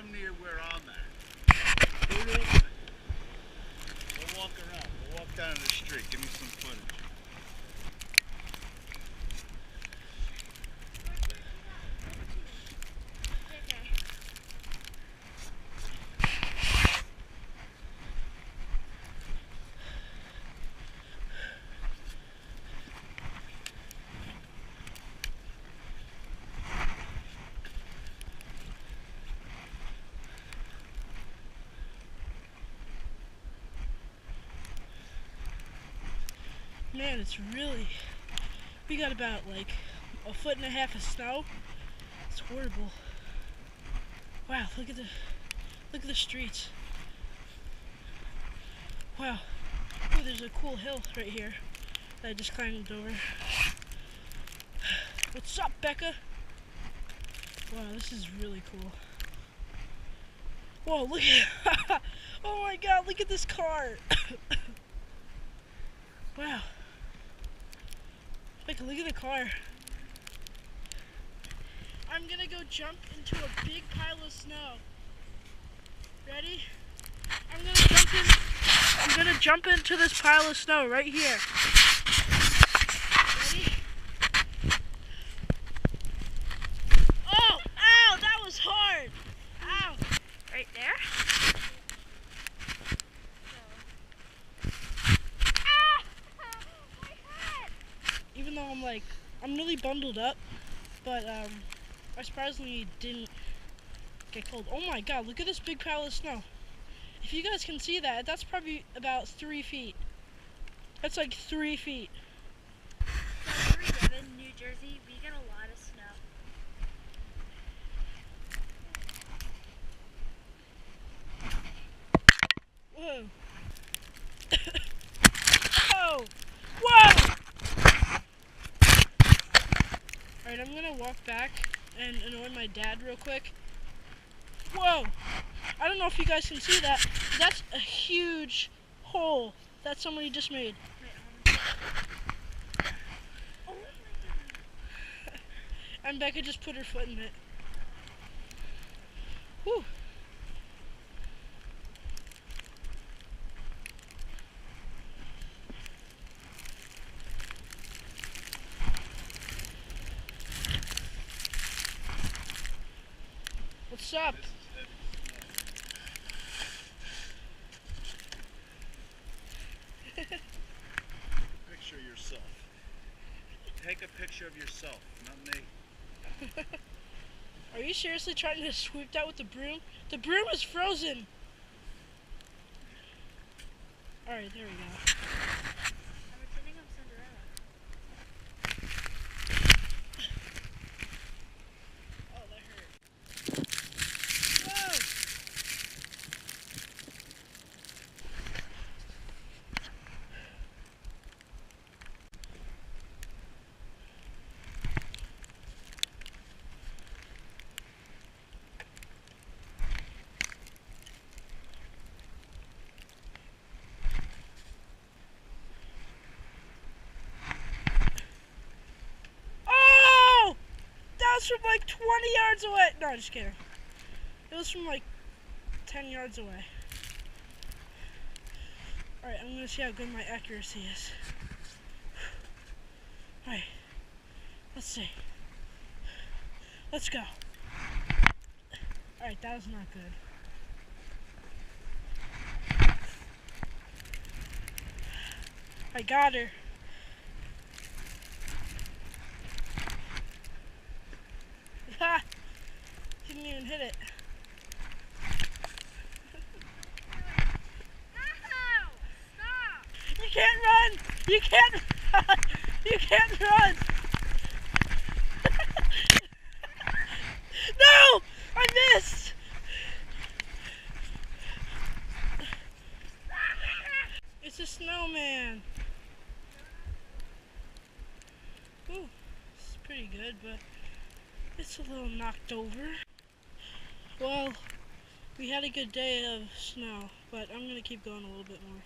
come near where I'm at. We'll walk around. We'll walk down the street. Give me some footage. Man, it's really, we got about like 1.5 foot of snow. It's horrible. Wow, look at the streets. Wow. Oh, there's a cool hill right here that I just climbed over. What's up, Becca? Wow, this is really cool. Whoa, look at, oh my god, look at this car. Wow. Like, look at the car. I'm gonna go jump into a big pile of snow. Ready? I'm gonna jump into this pile of snow right here. Ready? Oh, ow, that was hard. Ow. Right there? Even though I'm really bundled up, but I surprisingly didn't get cold. Oh my god, look at this big pile of snow. If you guys can see that, that's probably about 3 feet. That's like 3 feet. So where we live in New Jersey, we get a lot of snow. Whoa. Oh! Whoa! Alright, I'm gonna walk back and annoy my dad real quick. Whoa! I don't know if you guys can see that. That's a huge hole that somebody just made. And Becca just put her foot in it. Whew. What's up? Picture yourself. Take a picture of yourself, not me. Are you seriously trying to sweep that with the broom? The broom is frozen! Alright, there we go. I'm pretending I'm Cinderella. Oh, that hurt. Whoa! From like 20 yards away. No, just kidding. It was from like 10 yards away. Alright, I'm gonna see how good my accuracy is. Alright, let's see. Let's go. Alright, that was not good. I got her. Ha! Didn't even hit it. No! Stop! You can't run! You can't run! You can't run! No! I missed! It's a snowman. Ooh, it's pretty good, but it's a little knocked over. Well, we had a good day of snow, but I'm gonna keep going a little bit more.